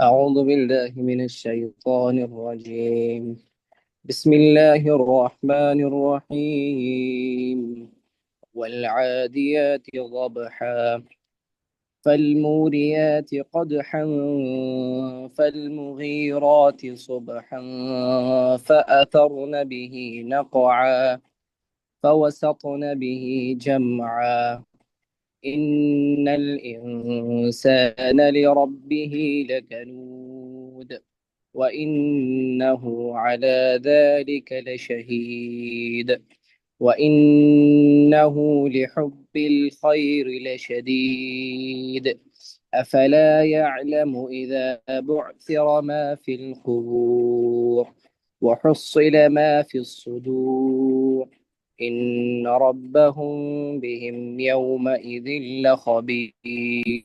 أعوذ بالله من الشيطان الرجيم. بسم الله الرحمن الرحيم. والعاديات ضبحا فالموريات قدحا فالمغيرات صبحا فأثرن به نقعا فوسطن به جمعا إن الإنسان لربه لكنود وإنه على ذلك لشهيد وإنه لحب الخير لشديد أفلا يعلم إذا بعثر ما في القبور وحصل ما في الصدور إن ربهم بهم يومئذ لخبير.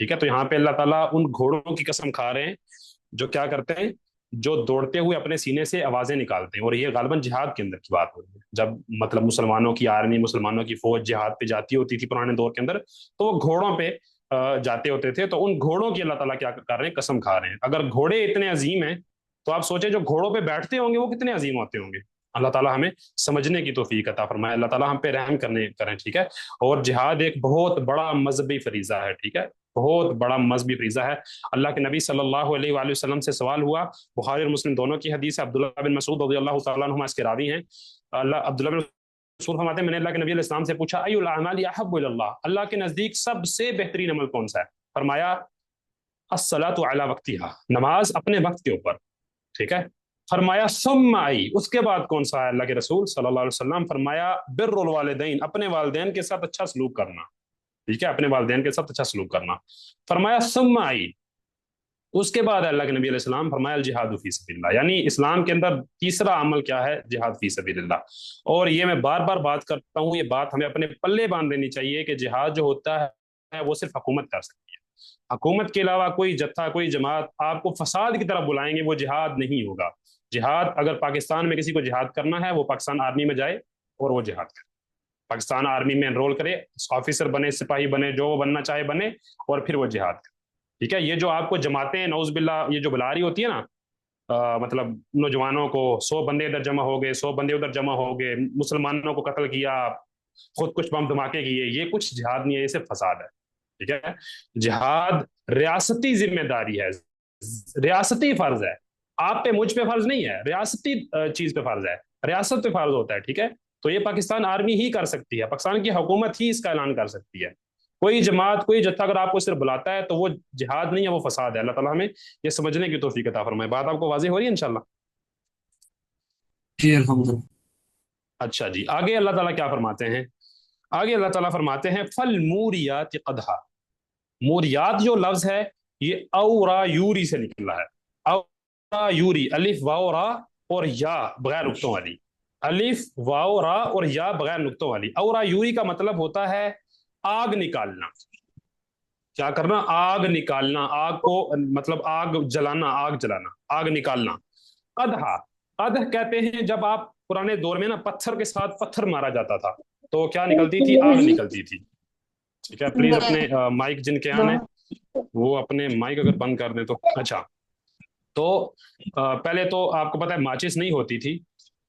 ٹھیک ہے. تو یہاں پہ اللہ تعالیٰ ان گھوڑوں کی قسم کھا رہے ہیں جو کیا کرتے ہیں, جو دوڑتے ہوئے اپنے سینے سے آوازیں نکالتے ہیں. اور یہ غالباً جہاد کے اندر کی بات ہو رہی ہے, جب مطلب مسلمانوں کی آرمی, مسلمانوں کی فوج جہاد پہ جاتی ہوتی تھی پرانے دور کے اندر, تو وہ گھوڑوں پہ جاتے ہوتے تھے. تو ان گھوڑوں کی اللہ تعالیٰ کیا کر رہے ہیں, قسم کھا رہے ہیں. اگر گھوڑے اتنے عظیم ہیں تو آپ سوچیں جو گھوڑوں پہ بیٹھتے ہوں گے وہ کتنے عظیم ہوتے ہوں گے. اللہ تعالیٰ ہمیں سمجھنے کی توفیق عطا فرمائے, اللہ تعالیٰ ہم پہ رحم کریں. ٹھیک ہے. اور جہاد ایک بہت بڑا مذہبی فریضہ ہے. ٹھیک ہے, بہت بڑا مذہبی فریضہ ہے. اللہ کے نبی صلی اللہ علیہ وآلہ وسلم سے سوال ہوا, بخاری اور مسلم دونوں کی حدیث ہے, عبداللہ بن مسعود رضی اللہ تعالیٰ عنہما اس کے راوی ہیں. عبداللہ بن مسعود فرماتے ہیں میں نے اللہ کے نبی علیہ السلام سے پوچھا ای الاعمال احب الی اللہ, اللہ کے نزدیک سب سے بہترین عمل کون سا ہے؟ فرمایا الصلاۃ علی وقتها, نماز اپنے وقت کے اوپر. ٹھیک ہے. فرمایا ثم آئی, اس کے بعد کون سا ہے اللہ کے رسول صلی اللہ علیہ وسلم؟ فرمایا بر الوالدین, اپنے والدین کے ساتھ اچھا سلوک کرنا. ٹھیک ہے, اپنے والدین کے ساتھ اچھا سلوک کرنا. فرمایا ثم آئی, اس کے بعد اللہ کے نبی علیہ السلام فرمایا الجہاد فی سبیل اللہ, یعنی اسلام کے اندر تیسرا عمل کیا ہے؟ جہاد فی سبیل اللہ. اور یہ میں بار بار بات کرتا ہوں, یہ بات ہمیں اپنے پلے باندھ دینی چاہیے کہ جہاد جو ہوتا ہے وہ صرف حکومت کر سکتی ہے. حکومت کے علاوہ کوئی جتھا, کوئی جماعت آپ کو فساد کی طرف بلائیں گے, وہ جہاد نہیں ہوگا. جہاد اگر پاکستان میں کسی کو جہاد کرنا ہے وہ پاکستان آرمی میں جائے اور وہ جہاد کرے, پاکستان آرمی میں انرول کرے, آفیسر بنے, سپاہی بنے, جو وہ بننا چاہے بنے, اور پھر وہ جہاد کرے. ٹھیک ہے. یہ جو آپ کو جماعتیں نعوذ باللہ یہ جو بلا رہی ہوتی ہے نا, مطلب نوجوانوں کو 100 بندے ادھر جمع ہو گئے, 100 بندے ادھر جمع ہو گئے, مسلمانوں کو قتل کیا, خود کچھ بم دھماکے کیے, یہ کچھ جہاد نہیں ہے, یہ صرف فساد ہے. ٹھیک ہے. جہاد ریاستی ذمہ داری ہے, ریاستی فرض ہے. آپ پہ مجھ پہ فرض نہیں ہے, ریاستی چیز پہ فرض ہے, ریاست پہ فرض ہوتا ہے. ٹھیک ہے. تو یہ پاکستان آرمی ہی کر سکتی ہے, پاکستان کی حکومت ہی اس کا اعلان کر سکتی ہے. کوئی جماعت, کوئی جتھا اگر آپ کو صرف بلاتا ہے تو وہ جہاد نہیں ہے, وہ فساد ہے. اللہ تعالیٰ ہمیں یہ سمجھنے کی توفیق عطا فرمائے. بات آپ کو واضح ہو رہی ہے انشاءاللہ؟ جی الحمدللہ. اچھا جی, آگے اللہ تعالیٰ کیا فرماتے ہیں؟ آگے اللہ تعالیٰ فرماتے ہیں فالموریات قدحا. موریات جو لفظ ہے یہ اورا یوری سے نکلا ہے. اورا یوری, الف واو را اور یا بغیر نقطوں والی, الف واو را اور یا بغیر نقطوں والی. اورا یوری کا مطلب ہوتا ہے آگ نکالنا. کیا کرنا؟ آگ نکالنا, آگ کو مطلب آگ جلانا, آگ جلانا, آگ نکالنا. قدحا, قدح کہتے ہیں جب آپ پرانے دور میں نا پتھر کے ساتھ پتھر مارا جاتا تھا تو کیا نکلتی تھی؟ آگ نکلتی تھی. ٹھیک ہے. پلیز اپنے مائک جن کے آنے وہ اپنے مائک اگر بند کر دیں تو اچھا. تو پہلے تو آپ کو پتا ہے ماچس نہیں ہوتی تھی,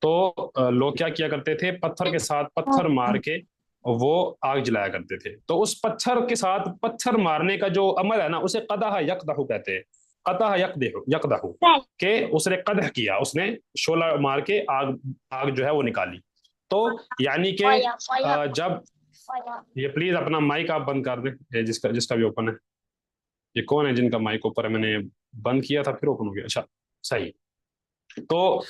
تو لوگ کیا کیا کرتے تھے, پتھر کے ساتھ پتھر مار کے وہ آگ جلایا کرتے تھے. تو اس پتھر کے ساتھ پتھر مارنے کا جو عمل ہے نا اسے قدح یقدح کہتے ہیں. قدح یقدح, کہ اس نے قدح کیا, اس نے شعلہ مار کے آگ جو ہے وہ نکالی. تو یعنی کہ جب یہ پلیز اپنا مائک آپ بند کر دیں, جس کا بھی اوپن ہے. یہ کون ہے جن کا مائک اوپر ہے؟ میں نے بند کیا تھا پھر اوپن ہو گیا. اچھا صحیح. تو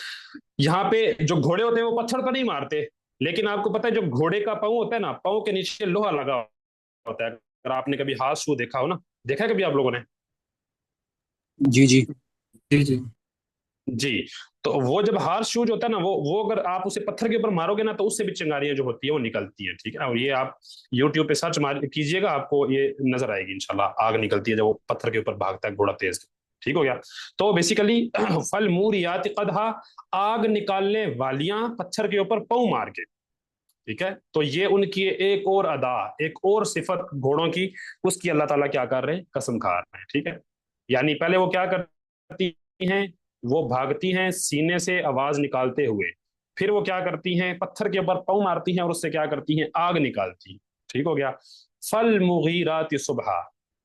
یہاں پہ جو گھوڑے ہوتے ہیں وہ پتھر تو نہیں مارتے, لیکن آپ کو پتا ہے جو گھوڑے کا پاؤں ہوتا ہے نا, پاؤں کے نیچے لوہا لگا ہوتا ہے. اگر آپ نے کبھی ہاتھ شو دیکھا ہو نا, دیکھا ہے کبھی آپ لوگوں نے؟ جی جی جی جی جی. تو وہ جب ہارس شوز ہوتا ہے نا, وہ اگر آپ اسے پتھر کے اوپر مارو گے نا تو اس سے بھی چنگاریاں جو ہوتی ہیں وہ نکلتی ہیں. ٹھیک ہے. اور یہ آپ یوٹیوب پہ سرچ کیجئے گا, آپ کو یہ نظر آئے گی انشاءاللہ. آگ نکلتی ہے جب وہ پتھر کے اوپر بھاگتا ہے گھوڑا تیز. ٹھیک ہو گیا. تو بیسیکلی فالموریات قدحا, آگ نکالنے والیاں پتھر کے اوپر پاؤں مار کے. ٹھیک ہے. تو یہ ان کی ایک اور ادا, ایک اور صفت گھوڑوں کی, اس کی اللہ تعالیٰ کیا کر رہے ہیں؟ قسم کھا رہے ہیں. ٹھیک ہے. یعنی پہلے وہ کیا کرتی ہیں, وہ بھاگتی ہیں سینے سے آواز نکالتے ہوئے, پھر وہ کیا کرتی ہیں؟ پتھر کے اوپر پاؤں مارتی ہیں اور اس سے کیا کرتی ہیں؟ آگ نکالتی. ٹھیک ہو گیا. فالمغیرات صبحا.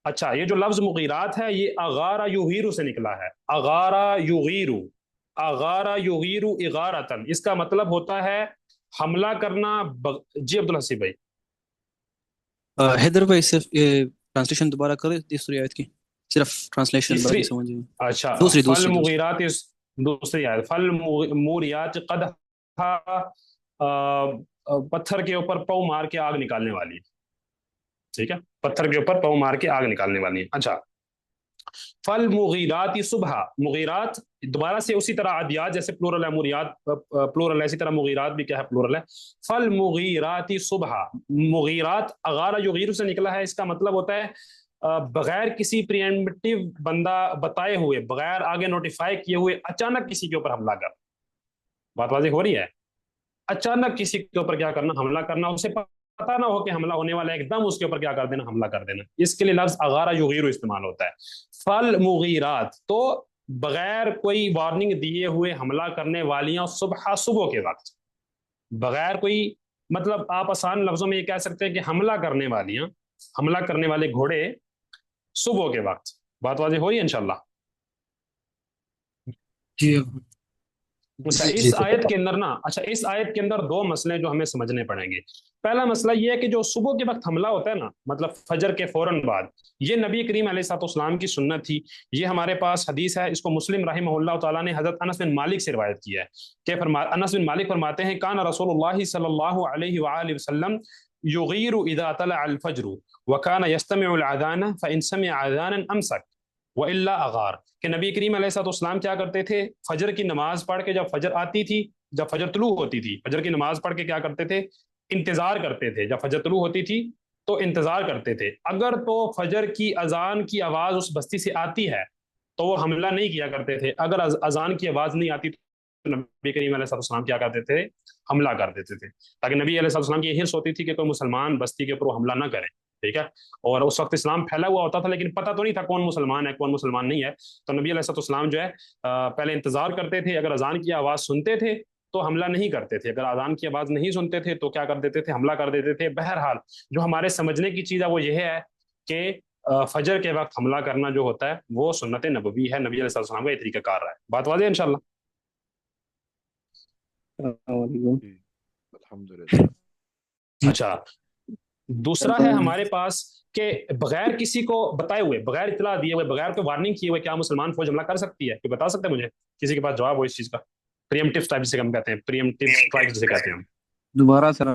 اچھا, یہ جو لفظ مغیرات ہے یہ اغارا یغیرو سے نکلا ہے. اغارا یغیرو, اغارا یغیرو اغارتن, اس کا مطلب ہوتا ہے حملہ کرنا. جی عبدالحسیب بھائی. حیدر بھائی صرف ٹرانسلیشن دوبارہ کرے تیسری آیت کی, صرف ٹرانسلیشن باقی تیسری, سمجھ. اچھا, دوسری فالمغیرات دوسری آیت, فالموریات قدحا, پتھر کے اوپر پاؤں مار کے آگ نکالنے والی. ٹھیک ہے. پتھر کے اوپر پاؤں مار کے آگ نکالنے والی ہے. اچھا, فالمغیرات صبح, مغیرات دوبارہ سے اسی طرح عادیات جیسے پلورل ہے, موریات پلورل ہے, اسی طرح مغیرات بھی کیا ہے؟ پلورل ہے. فالمغیرات صبح, مغیرات اغارا یغیر سے نکلا ہے, اس کا مطلب ہوتا ہے بغیر کسی پریمپٹیو بندہ بتائے ہوئے، بغیر آگے نوٹیفائی کیے ہوئے اچانک کسی کے اوپر حملہ کرنا. بات واضح ہو رہی ہے؟ اچانک کسی کے اوپر کیا کرنا؟ حملہ کرنا. اسے پتا نہ ہو کہ حملہ ہونے والا ہے، ایک دم اس کے اوپر کیا کر دینا؟ حملہ کر دینا. اس کے لیے لفظ اغارہ یغیرو استعمال ہوتا ہے. فل مغیرات، تو بغیر کوئی وارننگ دیے ہوئے حملہ کرنے والیاں صبح کے وقت، بغیر کوئی، مطلب آپ آسان لفظوں میں یہ کہہ سکتے ہیں کہ حملہ کرنے والیاں، حملہ کرنے والے گھوڑے صبح کے وقت. بات واضح ہو رہی ہے انشاءاللہ؟ جی اچھا اس آیت کے اندر نا، اس آیت کے اندر دو مسئلے جو ہمیں سمجھنے پڑیں گے. پہلا مسئلہ یہ ہے کہ جو صبح کے وقت حملہ ہوتا ہے نا، مطلب فجر کے فوراً بعد، یہ نبی کریم علیہ الصلوۃ والسلام کی سنت تھی. یہ ہمارے پاس حدیث ہے، اس کو مسلم رحمہ اللہ تعالیٰ نے حضرت انس بن مالک سے روایت کیا ہے کہ انس بن مالک فرماتے ہیں کان رسول اللہ صلی اللہ علیہ وآلہ وسلم یغیر اذا طلع الفجر وکان یستمع الاذان فان سمع اذانا امسک وَإِلَّا أَغَارَ، کہ نبی کریم علیہ الصلوۃ والسلام کیا کرتے تھے؟ فجر کی نماز پڑھ کے جب فجر آتی تھی، جب فجر طلوع ہوتی تھی، فجر کی نماز پڑھ کے کیا کرتے تھے؟ انتظار کرتے تھے. جب فجر طلوع ہوتی تھی تو انتظار کرتے تھے. اگر تو فجر کی اذان کی آواز اس بستی سے آتی ہے تو وہ حملہ نہیں کیا کرتے تھے. اگر اذان کی آواز نہیں آتی تو نبی کریم علیہ الصلوۃ والسلام کیا کرتے تھے؟ حملہ کر دیتے تھے. تاکہ نبی علیہ الصلوۃ والسلام کی یہ حرص ہوتی تھی کہ کوئی مسلمان بستی کے اوپر وہ حملہ نہ کرے. ٹھیک ہے. اور اس وقت اسلام پھیلا ہوا ہوتا تھا لیکن پتہ تو نہیں تھا کون مسلمان ہے کون مسلمان نہیں ہے. تو نبی علیہ الصلوۃ والسلام جو ہے پہلے انتظار کرتے تھے. اگر اذان کی آواز سنتے تھے تو حملہ نہیں کرتے تھے، اگر اذان کی آواز نہیں سنتے تھے تو کیا کر دیتے تھے؟ حملہ کر دیتے تھے. بہرحال جو ہمارے سمجھنے کی چیز ہے وہ یہ ہے کہ فجر کے وقت حملہ کرنا جو ہوتا ہے وہ سنت نبوی ہے، نبی علیہ الصلوۃ والسلام کا یہ طریقہ کار رہا ہے. بات واضح ہے انشاءاللہ؟ الحمدللہ. اچھا دوسرا ہے ہمارے پاس کہ بغیر کسی کو بتائے ہوئے، بغیر اطلاع دیے ہوئے، بغیر کوئی وارننگ کیے ہوئے کیا مسلمان فوج حملہ کر سکتی ہے؟ کوئی بتا سکتا ہے مجھے؟ کسی کے پاس جواب ہو اس چیز کا؟ پریمپٹیو اسٹرائک جسے ہم کہتے ہیں، پریمپٹیو اسٹرائک جسے کہتے ہیں ہم. دوبارہ ذرا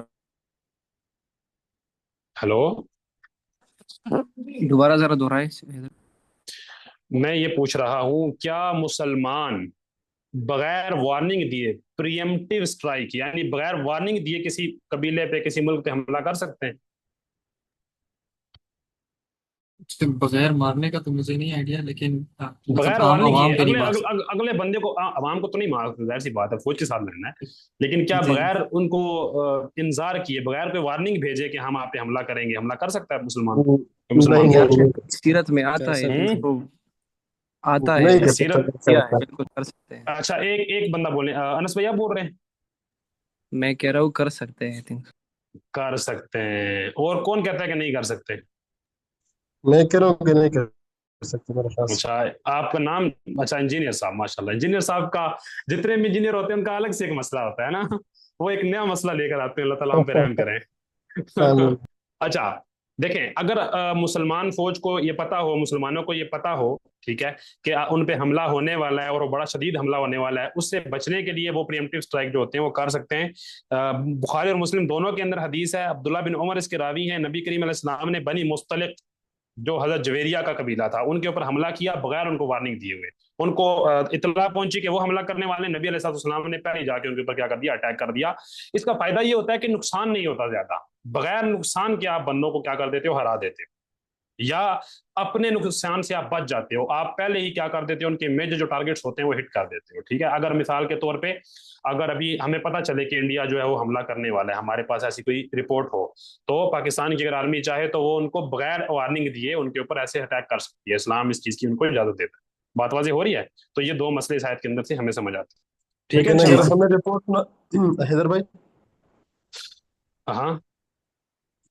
ہلو، دہرائے. میں یہ پوچھ رہا ہوں کیا مسلمان بغیر وارننگ دیے، پریمپٹیو اسٹرائک یعنی بغیر وارننگ دیے کسی قبیلے پہ، کسی ملک پہ حملہ کر سکتے ہیں؟ بغیر مارنے کا تو مجھے نہیں آئیڈیا، لیکن بغیر عام وارننگ عوام کیے پہ نہیں مار سکتے. اگلے بندے کو، عوام کو تو نہیں مار، ظاہر سی بات ہے فوج کے ساتھ لڑنا ہے، لیکن کیا جی بغیر ان کو انذار کیے، بغیر کوئی وارننگ بھیجے کہ ہم آپ پہ حملہ کریں گے، حملہ کر سکتا ہے مسلمان؟ مسلمان نہیں فوج سیرت میں آتا ہے تو آتا ہے، نہیں کر سیرت. کیا ہے بالکل کر سکتے ہیں. اچھا ایک بندہ بولے، انس بھیا بول رہے ہیں میں کہہ رہا ہوں کر سکتے ہیں. کر سکتے ہیں، اور کون کہتا ہے کہ نہیں کر سکتے؟ میں کہہ رہا ہوں کہ نہیں کر سکتے میرے خیال سے. اچھا آپ کا نام، اچھا انجینئر صاحب، ماشاءاللہ. انجینئر صاحب کا، جتنے بھی انجینئر ہوتے ہیں ان کا الگ سے ایک مسئلہ ہوتا ہے نا، وہ ایک نیا مسئلہ لے کر آتے ہیں. اللہ تعالیٰ ہم پہ رحم کریں. آمین. اچھا دیکھیں، اگر مسلمان فوج کو یہ پتا ہو، مسلمانوں کو یہ پتا ہو، ٹھیک ہے، کہ ان پہ حملہ ہونے والا ہے اور وہ بڑا شدید حملہ ہونے والا ہے، اس سے بچنے کے لیے وہ پریمپٹیو اسٹرائک جو ہوتے ہیں وہ کر سکتے ہیں. بخاری اور مسلم دونوں کے اندر حدیث ہے، عبداللہ بن عمر اس کے راوی ہیں، نبی کریم علیہ السلام نے بنی مستلق جو حضرت جویریہ کا قبیلہ تھا ان کے اوپر حملہ کیا بغیر ان کو وارننگ دیے ہوئے. ان کو اطلاع پہنچی کہ وہ حملہ کرنے والے، نبی علیہ الصلوۃ والسلام نے پہلے جا کے ان کے اوپر کیا کر دیا؟ اٹیک کر دیا. اس کا فائدہ یہ ہوتا ہے کہ نقصان نہیں ہوتا زیادہ، بغیر نقصان کے آپ بندوں کو کیا کر دیتے ہو؟ ہرا دیتے ہو، یا اپنے نقصان سے آپ بچ جاتے ہو. آپ پہلے ہی کیا کر دیتے ہو؟ ان کے میجر جو ٹارگیٹس ہوتے ہیں وہ ہٹ کر دیتے ہو. ٹھیک ہے. اگر مثال کے طور پہ اگر ابھی ہمیں پتہ چلے کہ انڈیا جو ہے وہ حملہ کرنے والا ہے، ہمارے پاس ایسی کوئی رپورٹ ہو، تو پاکستان کی اگر آرمی چاہے تو وہ ان کو بغیر وارننگ دیے ان کے اوپر ایسے اٹیک کر سکتی ہے. اسلام اس چیز کی ان کو اجازت دیتا ہے. بات واضح ہو رہی ہے؟ تو یہ دو مسئلے اس آیت کے اندر سے ہمیں سمجھ آتے ہیں. ٹھیک ہے لیکن اگر انشاءاللہ؟ ہمیں رپورٹ نہ، حیدر بھائی، ہاں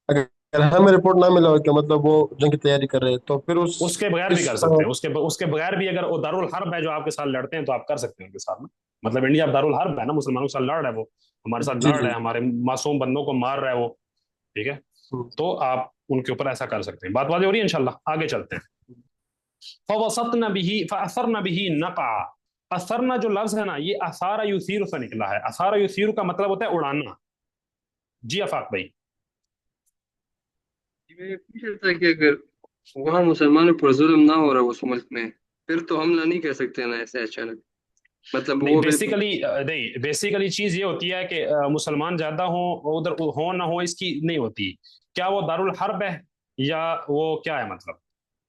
اگر ہمیں رپورٹ نہ ملا ہو کہ مطلب وہ جنگ کی تیاری کر رہے ہیں تو پھر اس کے بغیر بھی کر سکتے ہیں. اس کے بغیر بھی اگر وہ دارالحرب ہے جو آپ کے ساتھ لڑتے ہیں تو آپ کر سکتے ہیں ان کے ساتھ. مطلب انڈیا دارالحرب ہے نا، مسلمانوں کے ساتھ لڑ رہا ہے، وہ ہمارے ساتھ جی لڑ رہا جی. ہے، ہمارے معصوم بندوں کو مار رہا ہے وہ. ٹھیک ہے. تو آپ ان کے اوپر ایسا کر سکتے ہیں. بات واضح ہو رہی ہے انشاءاللہ؟ آگے چلتے ہیں. فَوَسَطْنَ بِهِ فَأَثَرْنَ بِهِ نَقْعًا. اثرنا جو لفظ ہے نا یہ اثار یثیر سے نکلا ہے. اثار یثیر کا مطلب ہوتا ہے اڑانا. جی آفاق بھائی. میں یہ پوچھ رہا تھا کہ اگر وہاں مسلمانوں پر ظلم نہ ہو رہا اس ملک میں، پھر تو حملہ نہیں کر سکتے نا ایسے اچانک. مطلب نہیں، وہ بیسیکلی چیز یہ ہوتی ہے کہ مسلمان زیادہ ہوں ادھر ہوں نہ ہو اس کی نہیں ہوتی. کیا وہ دارالحرب ہے یا وہ کیا ہے؟ مطلب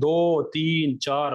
2 3 4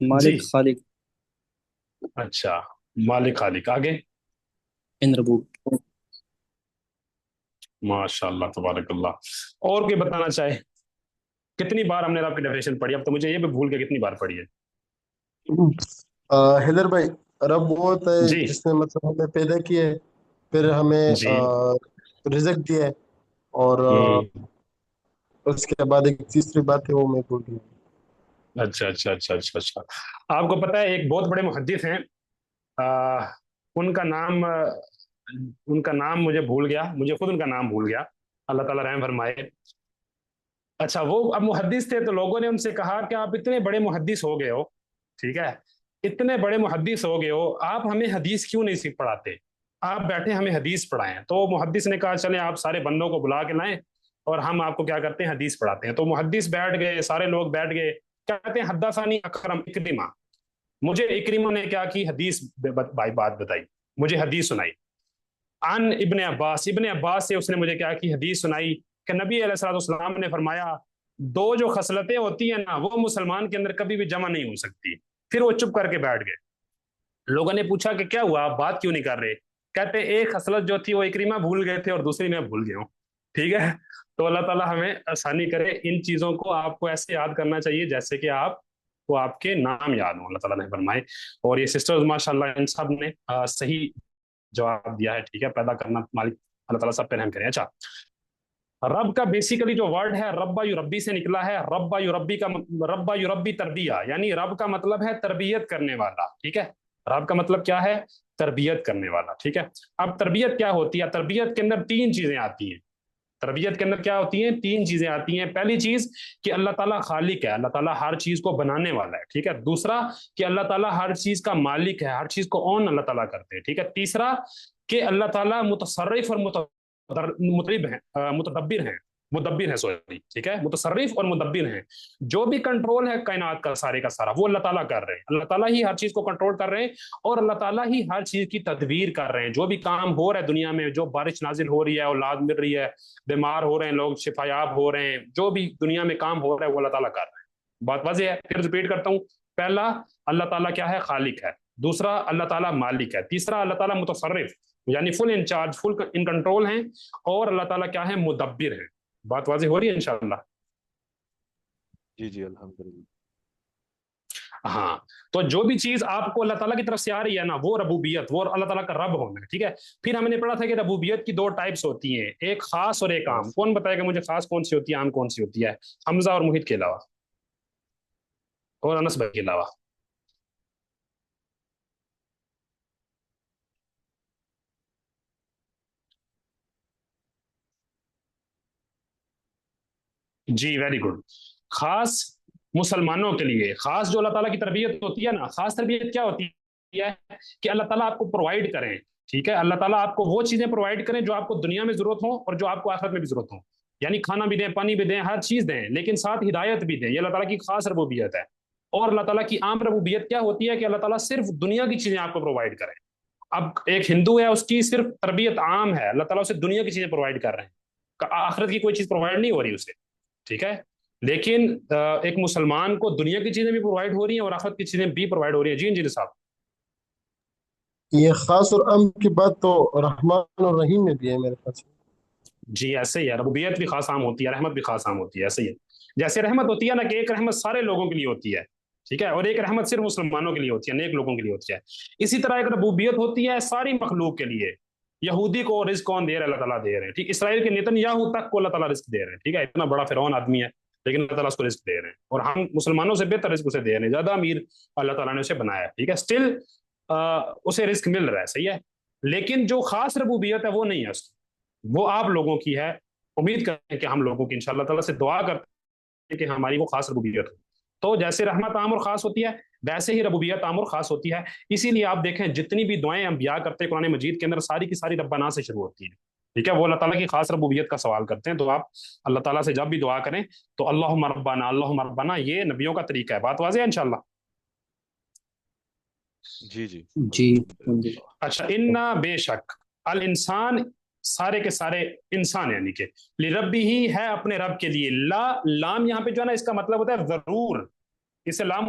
جی مالک خالق اچھا، مالک خالق، آگے؟ ان ربوب ماشاء اللہ تبارک اللہ۔ اور کوئی بتانا چاہے کتنی بار ہم نے رب کی ڈیفینیشن پڑھی؟ اب تو مجھے یہ بھی بھول گیا کتنی بار پڑھی ہے۔ حیدر بھائی، رب وہ ہوتا ہے جی جس نے مطلب ہمیں پیدا کیا ہے، پھر ہمیں جی رزق دیا ہے، اور ہوں اس کے بعد ایک تیسری بات ہے وہ میں بھول گیا۔ اچھا اچھا اچھا اچھا اچھا۔ آپ کو پتہ ہے ایک بہت بڑے محدث ہیں، آ، ان کا نام ان کا نام مجھے بھول گیا، مجھے خود ان کا نام بھول گیا، اللہ تعالیٰ رحم فرمائے۔ اچھا، وہ اب محدث تھے تو لوگوں نے ان سے کہا کہ آپ اتنے بڑے محدث ہو گئے ہو، ٹھیک ہے، اتنے بڑے محدث ہو گئے ہو، آپ ہمیں حدیث کیوں نہیں سیکھ پڑھاتے؟ آپ بیٹھے ہمیں حدیث پڑھائیں۔ تو محدث نے کہا چلیں آپ سارے بندوں کو بلا کے لائیں اور ہم آپ کو کیا کرتے ہیں، حدیث پڑھاتے ہیں۔ تو محدث بیٹھ گئے، سارے لوگ بیٹھ گئے، کہتے ہیں حدثنی اکرم اکرمہ، مجھے اکرمہ نے کیا کی، حدیث بات بتائی، مجھے حدیث سنائی، عن ابن عباس، ابن عباس سے اس نے مجھے کیا کی، حدیث سنائی کہ نبی علیہ الصلوۃ والسلام نے فرمایا دو جو خصلتیں ہوتی ہیں نا وہ مسلمان کے اندر کبھی بھی جمع نہیں ہو سکتی۔ پھر وہ چپ کر کے بیٹھ گئے۔ لوگوں نے پوچھا کہ کیا ہوا، آپ بات کیوں نہیں کر رہے؟ کہتے ایک خصلت جو تھی وہ اکرمہ بھول گئے تھے اور دوسری میں بھول گیا ہوں، ٹھیک ہے۔ تو اللہ تعالیٰ ہمیں آسانی کرے، ان چیزوں کو آپ کو ایسے یاد کرنا چاہیے جیسے کہ آپ کو آپ کے نام یاد ہوں، اللہ تعالیٰ نے فرمائے۔ اور یہ سسٹرز ماشاء اللہ ان سب نے صحیح جواب دیا ہے، ٹھیک ہے، پیدا کرنا مالک اللہ تعالیٰ سب پہ رحم کرے۔ اچھا، رب کا بیسیکلی جو ورڈ ہے ربا یربی سے نکلا ہے، ربا یربی کا ربا یربی تربیہ، یعنی رب کا مطلب ہے تربیت کرنے والا، ٹھیک ہے، رب کا مطلب کیا ہے، تربیت کرنے والا، ٹھیک ہے۔ اب تربیت کیا ہوتی ہے؟ تربیت کے اندر تین چیزیں آتی ہیں، تربیت کے اندر کیا ہوتی ہیں، تین چیزیں آتی ہیں۔ پہلی چیز کہ اللہ تعالیٰ خالق ہے، اللہ تعالیٰ ہر چیز کو بنانے والا ہے، ٹھیک ہے۔ دوسرا کہ اللہ تعالیٰ ہر چیز کا مالک ہے، ہر چیز کو اون اللہ تعالیٰ کرتے ہیں، ٹھیک ہے۔ تیسرا کہ اللہ تعالیٰ متصرف اور متدبر ہیں، مدبر ہے، سوری، ٹھیک ہے، متصرف اور مدبر ہیں۔ جو بھی کنٹرول ہے کائنات کا سارے کا سارا وہ اللہ تعالیٰ کر رہے ہیں، اللہ تعالیٰ ہی ہر چیز کو کنٹرول کر رہے ہیں اور اللہ تعالیٰ ہی ہر چیز کی تدبیر کر رہے ہیں۔ جو بھی کام ہو رہا ہے دنیا میں، جو بارش نازل ہو رہی ہے، اولاد مل رہی ہے، بیمار ہو رہے ہیں لوگ، شفا یاب ہو رہے ہیں، جو بھی دنیا میں کام ہو رہا ہے وہ اللہ تعالیٰ کر رہے ہیں۔ بات واضح ہے، پھر ریپیٹ کرتا ہوں، پہلا اللہ تعالیٰ کیا ہے، خالق ہے، دوسرا اللہ تعالیٰ مالک ہے، تیسرا اللہ تعالیٰ متصرف یعنی فل انچارج، فل ان کنٹرول ہیں، اور اللہ تعالیٰ کیا ہے، مدبر ہے۔ بات واضح ہو رہی ہے انشاءاللہ؟ جی جی الحمدللہ۔ ہاں، تو جو بھی چیز آپ کو اللہ تعالیٰ کی طرف سے آ رہی ہے نا وہ ربوبیت، وہ اللہ تعالیٰ کا رب ہونا ہے، ٹھیک ہے۔ پھر ہم نے پڑھا تھا کہ ربوبیت کی دو ٹائپس ہوتی ہیں، ایک خاص اور ایک عام۔ کون بتائے گا مجھے خاص کون سی ہوتی ہے، عام کون سی ہوتی ہے؟ حمزہ اور محیط کے علاوہ، اور انس بھائی کے علاوہ۔ جی ویری گڈ۔ خاص مسلمانوں کے لیے، خاص جو اللہ تعالیٰ کی تربیت ہوتی ہے نا، خاص تربیت کیا ہوتی ہے کہ اللہ تعالیٰ آپ کو پرووائڈ کریں، ٹھیک ہے، اللہ تعالیٰ آپ کو وہ چیزیں پرووائڈ کریں جو آپ کو دنیا میں ضرورت ہو اور جو آپ کو آخرت میں بھی ضرورت ہو، یعنی کھانا بھی دیں، پانی بھی دیں، ہر چیز دیں، لیکن ساتھ ہدایت بھی دیں۔ یہ اللہ تعالیٰ کی خاص ربوبیت ہے۔ اور اللہ تعالیٰ کی عام ربوبیت کیا ہوتی ہے کہ اللہ تعالیٰ صرف دنیا کی چیزیں آپ کو پرووائڈ کریں۔ اب ایک ہندو ہے، اس کی صرف تربیت عام ہے، اللہ تعالیٰ اسے دنیا کی چیزیں پرووائڈ کر رہے ہیں، آخرت کی کوئی چیز پرووائڈ نہیں ہو رہی اسے، ٹھیک ہے۔ لیکن ایک مسلمان کو دنیا کی چیزیں بھی پرووائڈ ہو رہی ہیں اور آخرت کی چیزیں بھی پرووائڈ ہو رہی ہیں۔ جی انجینئر صاحب۔ یہ خاص اور عام کی بات تو رحمان اور رحیم میں بھی ہے میرے پاس۔ جی ایسے ہی ہے، ربوبیت بھی خاص عام ہوتی ہے، رحمت بھی خاص عام ہوتی ہے، ایسے ہی ہے۔ جیسے رحمت ہوتی ہے نا کہ ایک رحمت سارے لوگوں کے لیے ہوتی ہے، ٹھیک ہے، اور ایک رحمت صرف مسلمانوں کے لیے ہوتی ہے، نیک لوگوں کے لیے ہوتی ہے۔ اسی طرح ایک ربوبیت ہوتی ہے ساری مخلوق کے لیے۔ یہودی کو رزق کون دے رہا ہے؟ اللہ تعالیٰ دے رہے ہیں، ٹھیک، اسرائیل کے نیتن یاہو تک کو اللہ تعالیٰ رزق دے رہے ہیں، ٹھیک ہے، اتنا بڑا فرعون آدمی ہے لیکن اللہ تعالیٰ اس کو رزق دے رہے ہیں، اور ہم مسلمانوں سے بہتر رزق اسے دے رہے ہیں، زیادہ امیر اللہ تعالیٰ نے اسے بنایا ہے، ٹھیک ہے، اسٹل اسے رزق مل رہا ہے، صحیح ہے۔ لیکن جو خاص ربوبیت ہے وہ نہیں ہے اس کی، وہ آپ لوگوں کی ہے۔ امید کرتے ہیں کہ ہم لوگوں کی انشاءاللہ تعالیٰ سے دعا کرتے ہیں کہ ہماری وہ خاص ربوبیت ہو۔ تو جیسے رحمت عام اور خاص ہوتی ہے ویسے ہی ربوبیت عام اور خاص ہوتی ہے۔ اسی لیے آپ دیکھیں جتنی بھی دعائیں انبیاء کرتے ہیں قرآن مجید کے اندر ساری کی ساری ربنا سے شروع ہوتی ہیں، ٹھیک ہے، وہ اللہ تعالیٰ کی خاص ربوبیت کا سوال کرتے ہیں۔ تو آپ اللہ تعالیٰ سے جب بھی دعا کریں تو اللہم ربنا اللہم ربنا، یہ نبیوں کا طریقہ ہے۔ بات واضح ہے انشاءاللہ؟ جی جی جی الحمدللہ۔ اچھا، انا بے شک الانسان سارے کے سارے انسان یعنی کہ لربی ہی ہے اپنے رب کے لیے۔ لا لام یہاں پہ جو ہے نا اس کا مطلب ہوتا ہے ضرور، اسے لام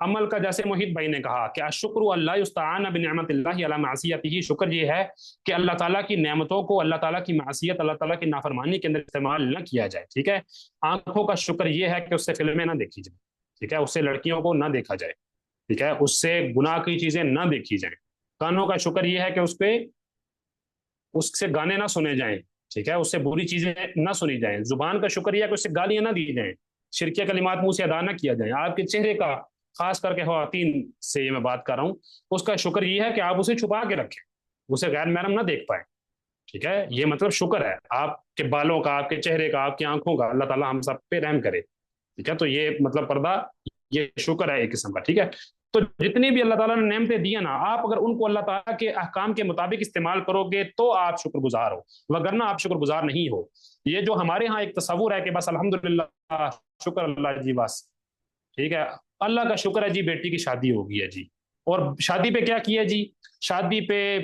عمل کا جیسے محیط بھائی نے کہا کہ الشکر اللہ یستعان بنعمت اللہ علی معصیتہ، شکر یہ ہے کہ اللہ تعالیٰ کی نعمتوں کو اللہ تعالیٰ کی معصیت، اللہ تعالیٰ کی نافرمانی کے اندر استعمال نہ کیا جائے. ٹھیک ہے. آنکھوں کا شکر یہ ہے کہ اس سے فلمیں نہ دیکھی جائیں. ٹھیک ہے. اس سے لڑکیوں کو نہ دیکھا جائے. ٹھیک ہے. اس سے گناہ کی چیزیں نہ دیکھی جائیں. کانوں کا شکر یہ ہے کہ اس سے گانے نہ سنے جائیں. ٹھیک ہے. اس سے بری چیزیں نہ سنی جائیں. زبان کا شکر یہ ہے کہ اس سے گالیاں نہ دی جائیں. شرکیہ کلمات منہ سے ادا نہ کیا جائیں. آپ کے چہرے کا، خاص کر کے خواتین سے یہ میں بات کر رہا ہوں، اس کا شکر یہ ہے کہ آپ اسے چھپا کے رکھیں، اسے غیر محرم نہ دیکھ پائیں. ٹھیک ہے. یہ مطلب شکر ہے آپ کے بالوں کا، آپ کے چہرے کا، آپ کی آنکھوں کا. اللہ تعالیٰ ہم سب پہ رحم کرے. ٹھیک ہے. تو یہ مطلب پردہ یہ شکر ہے ایک قسم کا. ٹھیک ہے. تو جتنی بھی اللہ تعالیٰ نے نعمتیں دی ہیں نا، آپ اگر ان کو اللہ تعالیٰ کے احکام کے مطابق استعمال کرو گے تو آپ شکر گزار ہو، وگرنہ آپ شکر گزار نہیں ہو. یہ جو ہمارے ہاں ایک تصور ہے کہ بس الحمدللہ شکر اللہ جی بس ٹھیک ہے، اللہ کا شکر ہے جی بیٹی کی شادی ہو گئی ہے جی، اور شادی پہ کیا کیا جی، شادی پہ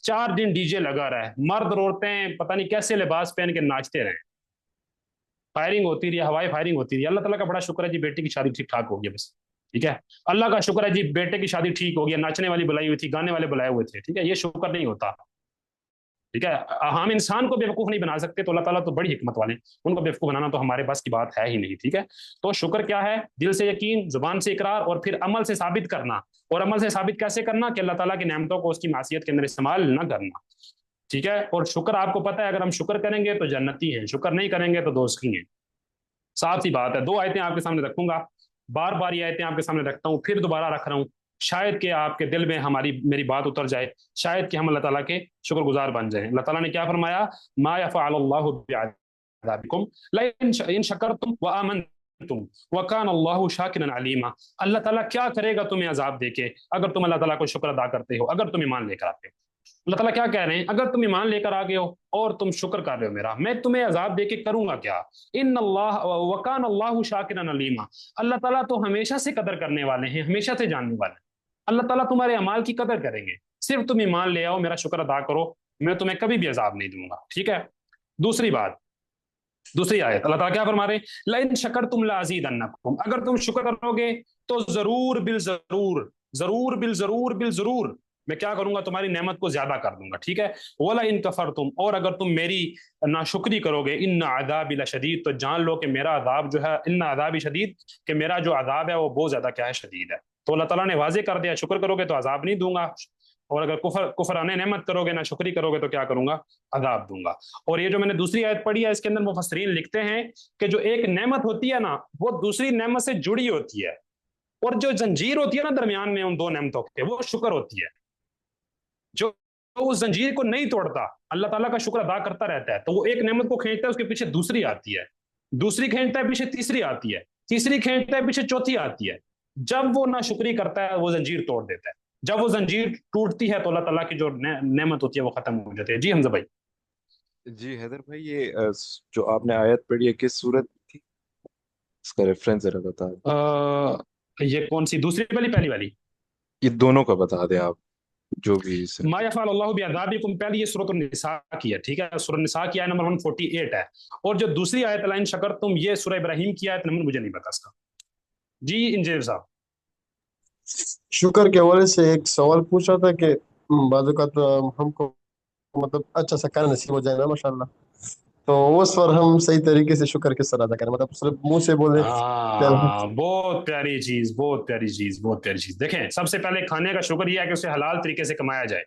4 دن ڈی جے لگا رہا ہے، مرد اور عورتیں پتہ نہیں کیسے لباس پہن کے ناچتے رہے، فائرنگ ہوتی رہی، ہوائی فائرنگ ہوتی رہی. اللہ تعالیٰ کا بڑا شکر ہے جی بیٹی کی شادی ٹھیک ٹھاک ہو گیا بس. ٹھیک ہے. اللہ کا شکر ہے جی بیٹے کی شادی ٹھیک ہو گیا، ناچنے والی بلائی ہوئی تھی، گانے والے بلائے ہوئے تھے. ٹھیک ہے. یہ شکر نہیں ہوتا. ٹھیک ہے. ہم انسان کو بیوقوف نہیں بنا سکتے، تو اللہ تعالیٰ تو بڑی حکمت والے، ان کو بیوقوف بنانا تو ہمارے پاس کی بات ہے ہی نہیں. ٹھیک ہے. تو شکر کیا ہے؟ دل سے یقین، زبان سے اقرار، اور پھر عمل سے ثابت کرنا. اور عمل سے ثابت کیسے کرنا؟ کہ اللہ تعالیٰ کی نعمتوں کو اس کی معصیت کے اندر استعمال نہ کرنا. ٹھیک ہے. اور شکر آپ کو پتہ ہے اگر ہم شکر کریں گے تو جنتی ہیں، شکر نہیں کریں گے تو دوزخی ہیں. صاف سی بات ہے. 2 آیتیں آپ کے سامنے رکھوں گا، بار بار یہ آیتیں آپ کے سامنے رکھتا ہوں، پھر دوبارہ رکھ رہا ہوں، شاید کہ آپ کے دل میں میری بات اتر جائے، شاید کہ ہم اللہ تعالیٰ کے شکر گزار بن جائیں. اللہ تعالیٰ نے کیا فرمایا؟ ما يفعل اللہ بعذابکم ان شکرتم وآمنتم وکان اللہ شاکرا علیما. اللہ تعالیٰ کیا کرے گا تمہیں عذاب دے کے اگر تم اللہ تعالیٰ کو شکر ادا کرتے ہو، اگر تم ایمان لے کر آتے ہو. اللہ تعالیٰ کیا کہہ رہے ہیں؟ اگر تم ایمان لے کر آ گئے ہو اور تم شکر کر رہے ہو میرا، میں تمہیں عذاب دے کے کروں گا کیا؟ ان اللہ وکان اللہ شاکرا علیما. اللہ تعالیٰ تو ہمیشہ سے قدر کرنے والے ہیں، ہمیشہ سے جاننے والے ہیں. اللہ تعالیٰ تمہارے اعمال کی قدر کریں گے. صرف تم ایمان لے آؤ، میرا شکر ادا کرو، میں تمہیں کبھی بھی عذاب نہیں دوں گا. ٹھیک ہے. دوسری بات، دوسری آیت اللہ تعالیٰ کیا فرما رہے ہیں؟ لئن شکرتم لازیدنکم. اگر تم شکر کرو گے تو ضرور بالضرور، ضرور بالضرور بالضرور میں کیا کروں گا؟ تمہاری نعمت کو زیادہ کر دوں گا. ٹھیک ہے. وَلَئِن كَفَرْتُمْ. اور اگر تم میری ناشکری کرو گے، ان عذابی لشدید، تو جان لو کہ میرا عذاب جو ہے، ان عذابی شدید، کہ میرا جو عذاب ہے وہ بہت زیادہ کیا ہے؟ شدید ہے. تو اللہ تعالیٰ نے واضح کر دیا شکر کرو گے تو عذاب نہیں دوں گا، اور اگر کفرانے نعمت کرو گے، ناشکری کرو گے تو کیا کروں گا؟ عذاب دوں گا. اور یہ جو میں نے دوسری آیت پڑھی ہے اس کے اندر مفسرین لکھتے ہیں کہ جو ایک نعمت ہوتی ہے نا وہ دوسری نعمت سے جڑی ہوتی ہے، اور جو زنجیر ہوتی ہے نا درمیان میں ان 2 نعمتوں کے، وہ شکر ہوتی ہے. جو اس زنجیر کو نہیں توڑتا، اللہ تعالیٰ کا شکر ادا کرتا رہتا ہے، تو وہ ایک نعمت کو کھینچتا ہے، اس کے پیچھے دوسری آتی ہے، دوسری کھینچتا ہے پیچھے تیسری آتی ہے، تیسری کھینچتا ہے پیچھے چوتھی آتی ہے. جب وہ ناشکری کرتا ہے وہ زنجیر توڑ دیتا ہے. جب وہ زنجیر ٹوٹتی ہے تو اللہ تعالیٰ کی جو نعمت ہوتی ہے وہ ختم ہو جاتی ہے. جی حمزہ بھائی. جی حیدر بھائی، یہ جو آپ نے آیت پڑھی ہے کس صورت تھی؟ اس کا ریفرنس ذرا بتا دیں. یہ کون سی؟ دوسری والی؟ پہلی والی؟ یہ دونوں کا بتا دیں آپ، جو بھی ما یفعل اللہ بعذابکم. پہلی یہ سورۃ النساء کی ہے. ٹھیک ہے. سورۃ النساء کی آیت نمبر 148 ہے، اور جو دوسری آیت لئن شکرتم یہ سورہ ابراہیم کی آیت نمبر مجھے نہیں پتا اس کا. جی انجینئر صاحب. شکر کے حوالے سے ایک سوال پوچھا تھا کہ بعض اوقات ہم کو مطلب اچھا سا کار نصیب ہو جائے نا ماشاءاللہ، تو اس پر ہم صحیح طریقے سے شکر کس طرح ادا کریں؟ مطلب صرف منہ سے بولیں؟ بہت پیاری چیز، بہت پیاری چیز، بہت پیاری چیز. دیکھیں سب سے پہلے کھانے کا شکر یہ ہے کہ اسے حلال طریقے سے کمایا جائے.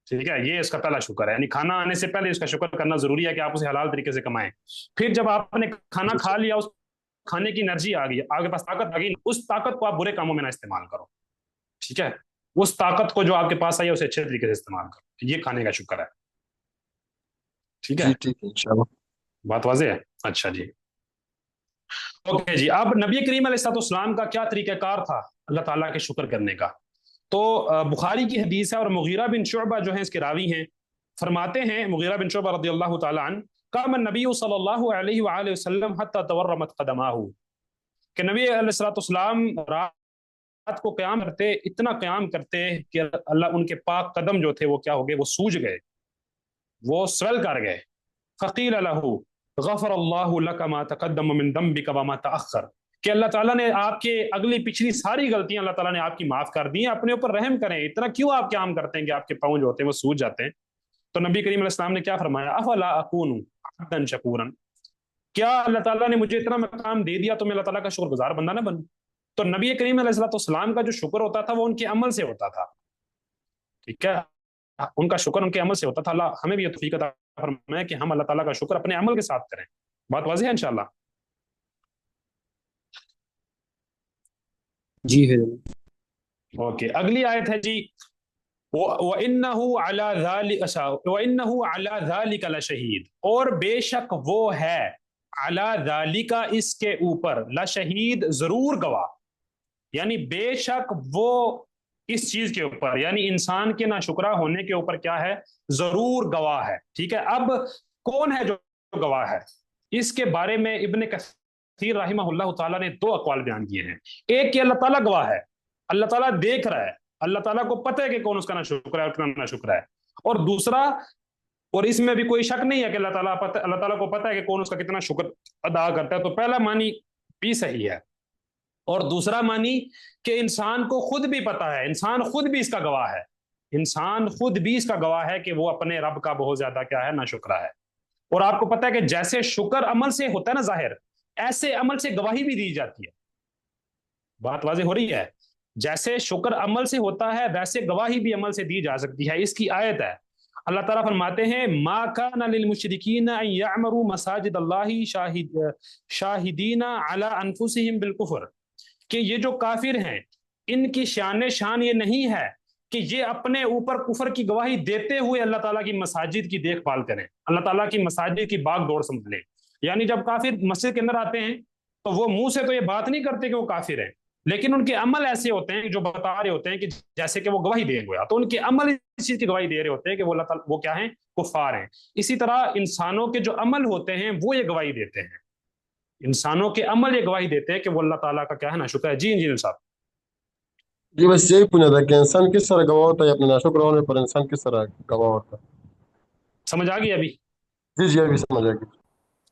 ٹھیک ہے. یہ اس کا پہلا شکر ہے، یعنی کھانا آنے سے پہلے اس کا شکر کرنا ضروری ہے کہ آپ اسے حلال طریقے سے کمائیں. پھر جب آپ نے کھانا کھا لیا، اس کھانے کی انرجی آ گئی، آپ کے پاس طاقت آ گئی، اس طاقت کو آپ برے کاموں میں نہ استعمال کرو. ٹھیک ہے. اس طاقت کو جو آپ کے پاس آئی ہے اسے اچھے طریقے سے استعمال کرو. یہ کھانے کا شکر ہے. ٹھیک ہے. ٹھیک ہے انشاءاللہ. بات واضح ہے؟ اچھا جی. اوکے جی. اب نبی کریم علیہ السلام کا کیا طریقہ کار تھا اللہ تعالیٰ کے شکر کرنے کا؟ تو بخاری کی حدیث ہے، اور مغیرہ بن شعبہ جو ہیں اس کے راوی ہیں، فرماتے ہیں مغیرہ بن شعبہ رضی اللہ تعالیٰ عنہ، قام النبی صلی اللہ علیہ وآلہ وسلم حتی تورمت قدماہ، کہ نبی علیہ السلام رات کو قیام کرتے، اتنا قیام کرتے کہ اللہ ان کے پاک قدم جو تھے وہ کیا ہو گئے؟ وہ سوج گئے، وہ سویل کر گئے. فقیل لہ غفر اللہ لک ما تقدم من ذنبک وما تأخر، کہ اللہ تعالیٰ نے آپ کے اگلی پچھلی ساری غلطیاں اللہ تعالیٰ نے آپ کی معاف کر دی ہیں، اپنے اوپر رحم کریں، اتنا کیوں آپ کام کرتے ہیں کہ آپ کے پاؤں جو ہوتے ہیں وہ سوج جاتے ہیں؟ تو نبی کریم علیہ السلام نے کیا فرمایا؟ افلا اکون عبدا شکورا، کیا اللہ تعالیٰ نے مجھے اتنا مقام دے دیا تو میں اللہ تعالیٰ کا شکر گزار بندہ نہ بنوں؟ تو نبی کریم علیہ السلام کا جو شکر ہوتا تھا وہ ان کے عمل سے ہوتا تھا، ٹھیک ہے، ان کا شکر ان کے عمل سے ہوتا تھا۔ اللہ ہمیں بھی یہ توفیق عطا فرمائے کہ ہم اللہ تعالیٰ کا شکر اپنے عمل کے ساتھ کریں۔ بات واضح ہے انشاءاللہ؟ جی ہے۔ اوکے، اگلی آیت ہے جی، وَإِنَّهُ عَلَى ذَلِكَ لَشَهِيدٌ، اور بے شک وہ ہے عَلَى ذَلِكَ، اس کے اوپر، لَشَهِيد، ضرور گواہ، یعنی بے شک وہ اس چیز کے اوپر، یعنی انسان کے ناشکرا ہونے کے اوپر کیا ہے؟ ضرور گواہ ہے، ٹھیک ہے۔ اب کون ہے جو گواہ ہے؟ اس کے بارے میں ابن کثیر رحمہ اللہ تعالیٰ نے دو اقوال بیان کیے ہیں۔ ایک کہ اللہ تعالیٰ گواہ ہے، اللہ تعالیٰ دیکھ رہا ہے، اللہ تعالیٰ کو پتہ ہے کہ کون اس کا ناشکرا ہے اور کتنا ناشکرا ہے۔ اور دوسرا، اور اس میں بھی کوئی شک نہیں ہے کہ اللہ تعالیٰ کو پتہ ہے کہ کون اس کا کتنا شکر ادا کرتا ہے، تو پہلا معنی بھی صحیح ہے۔ اور دوسرا معنی کہ انسان کو خود بھی پتہ ہے، انسان خود بھی اس کا گواہ ہے، انسان خود بھی اس کا گواہ ہے کہ وہ اپنے رب کا بہت زیادہ کیا ہے؟ ناشکرا ہے۔ اور آپ کو پتہ ہے کہ جیسے شکر عمل سے ہوتا ہے نا ظاہر، ایسے عمل سے گواہی بھی دی جاتی ہے۔ بات واضح ہو رہی ہے؟ جیسے شکر عمل سے ہوتا ہے ویسے گواہی بھی عمل سے دی جا سکتی ہے۔ اس کی آیت ہے، اللہ تعالیٰ فرماتے ہیں ما کان للمشرکین ان یعمروا مساجد اللہ شاہدین علی انفسہم بالکفر، کہ یہ جو کافر ہیں ان کی شان یہ نہیں ہے کہ یہ اپنے اوپر کفر کی گواہی دیتے ہوئے اللہ تعالیٰ کی مساجد کی دیکھ بھال کریں، اللہ تعالیٰ کی مساجد کی باغ دوڑ سمجھ لیں۔ یعنی جب کافر مسجد کے اندر آتے ہیں تو وہ منہ سے تو یہ بات نہیں کرتے کہ وہ کافر ہیں، لیکن ان کے عمل ایسے ہوتے ہیں جو بتا رہے ہوتے ہیں کہ جیسے کہ وہ گواہی دے گویا، تو ان کے عمل اس چیز کی گواہی دے رہے ہوتے ہیں کہ وہ اللہ تعالیٰ وہ کیا ہیں؟ کفار ہیں۔ اسی طرح انسانوں کے جو عمل ہوتے ہیں وہ یہ گواہی دیتے ہیں، انسانوں کے عمل یہ گواہی دیتے ہیں کہ وہ اللہ تعالیٰ کا کیا ہے؟ ناشکر ہے۔ جی انجینئر صاحب۔ جی بس یہی پوچھنا تھا کہ انسان کس طرح گواہ ہوتا ہے اپنے ناشکر ہونے پر، انسان کس طرح گواہ ہوتا ہے؟ سمجھ آ گئی ابھی؟ جی جی ابھی سمجھ آ گئی۔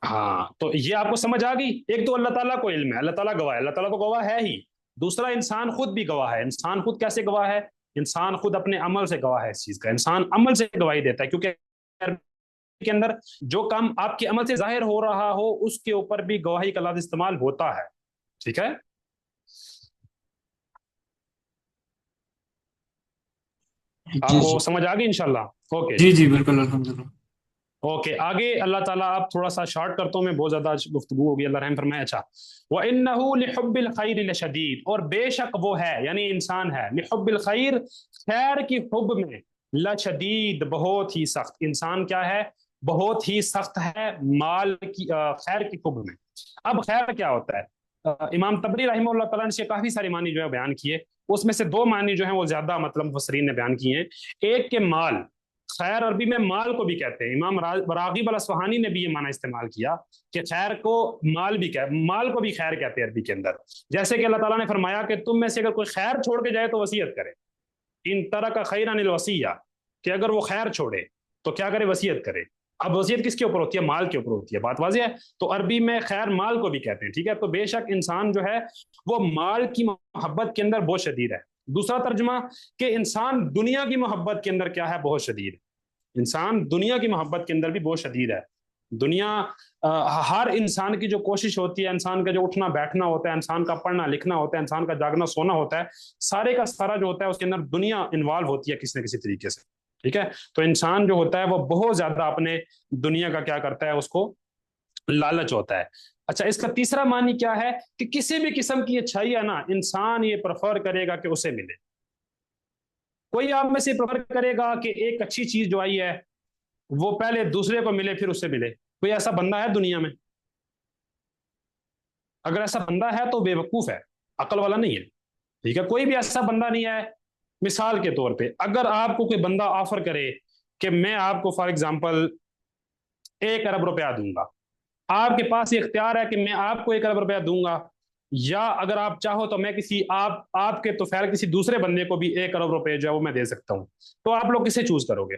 ہاں، تو یہ آپ کو سمجھ آ گئی۔ ایک تو اللہ تعالیٰ کو علم ہے، اللہ تعالیٰ گواہ ہے، اللہ تعالیٰ تو گواہ ہے ہی۔ دوسرا، انسان خود بھی گواہ ہے۔ انسان خود کیسے گواہ ہے؟ انسان خود اپنے عمل سے گواہ ہے اس چیز کا، انسان عمل سے گواہی دیتا ہے، کیونکہ کے اندر جو کام آپ کے عمل سے ظاہر ہو رہا ہو اس کے اوپر بھی گواہی کا لفظ استعمال ہوتا ہے، ٹھیک ہے؟ آپ جی کو جی سمجھ آ گئی انشاءاللہ؟ اوکے جی جی بالکل الحمدللہ۔ اوکے، آگے اللہ تعالیٰ، آپ تھوڑا سا شارٹ کرتا ہوں میں، بہت زیادہ گفتگو ہوگی، اللہ رحم فرمائے۔ اچھا، وَإِنَّهُ لِحُبِّ الْخَيْرِ لَشَدِيدٌ، اور بے شک وہ ہے، یعنی انسان ہے، لِحُبِّ الْخَيْرِ، خیر کی حب میں، لَشَدِيد، بہت ہی سخت۔ انسان کیا ہے؟ بہت ہی سخت ہے مال کی خیر کی حب میں۔ اب خیر کیا ہوتا ہے؟ امام طبری رحمہ اللہ تعالیٰ نے کافی سارے معنی جو ہے بیان کیے، اس میں سے دو معنی جو ہیں وہ زیادہ مطلب مفسرین نے بیان کیے ہیں۔ ایک کہ مال، خیر عربی میں مال کو بھی کہتے ہیں، امام راغب الاصفہانی نے بھی یہ معنی استعمال کیا کہ خیر کو مال بھی مال کو بھی خیر کہتے ہیں عربی کے اندر۔ جیسے کہ اللہ تعالیٰ نے فرمایا کہ تم میں سے اگر کوئی خیر چھوڑ کے جائے تو وصیت کرے، ان ترک خیرا الوصیہ، کہ اگر وہ خیر چھوڑے تو کیا کرے؟ وصیت کرے۔ اب وصیت کس کے اوپر ہوتی ہے؟ مال کے اوپر ہوتی ہے، بات واضح ہے؟ تو عربی میں خیر مال کو بھی کہتے ہیں، ٹھیک ہے؟ تو بے شک انسان جو ہے وہ مال کی محبت کے اندر بہت شدید ہے۔ دوسرا ترجمہ کہ انسان دنیا کی محبت کے اندر کیا ہے؟ بہت شدید ہے۔ انسان دنیا کی محبت کے اندر بھی بہت شدید ہے۔ دنیا، ہر انسان کی جو کوشش ہوتی ہے، انسان کا جو اٹھنا بیٹھنا ہوتا ہے، انسان کا پڑھنا لکھنا ہوتا ہے، انسان کا جاگنا سونا ہوتا ہے، سارے کا سارا جو ہوتا ہے اس کے اندر دنیا انوالو ہوتی ہے کسی نہ کسی طریقے سے، ٹھیک ہے؟ تو انسان جو ہوتا ہے وہ بہت زیادہ اپنے دنیا کا کیا کرتا ہے؟ اس کو لالچ ہوتا ہے۔ اچھا، اس کا تیسرا معنی کیا ہے؟ کہ کسی بھی قسم کی اچھائی ہے نا، انسان یہ پریفر کرے گا کہ اسے ملے۔ کوئی آپ میں سے پریفر کرے گا کہ ایک اچھی چیز جو آئی ہے وہ پہلے دوسرے کو ملے پھر اس سے ملے؟ کوئی ایسا بندہ ہے دنیا میں؟ اگر ایسا بندہ ہے تو بے وقوف ہے، عقل والا نہیں ہے، ٹھیک ہے؟ کوئی بھی ایسا بندہ نہیں ہے۔ مثال کے طور پہ اگر آپ کو کوئی بندہ آفر کرے کہ میں آپ کو فار ایگزامپل 1 ارب روپیہ دوں گا، آپ کے پاس یہ اختیار ہے کہ میں آپ کو 1 ارب روپیہ دوں گا، یا اگر آپ چاہو تو میں آپ کے تو خیر کسی دوسرے بندے کو بھی 1 ارب روپے جو ہے وہ میں دے سکتا ہوں، تو آپ لوگ کسے چوز کرو گے؟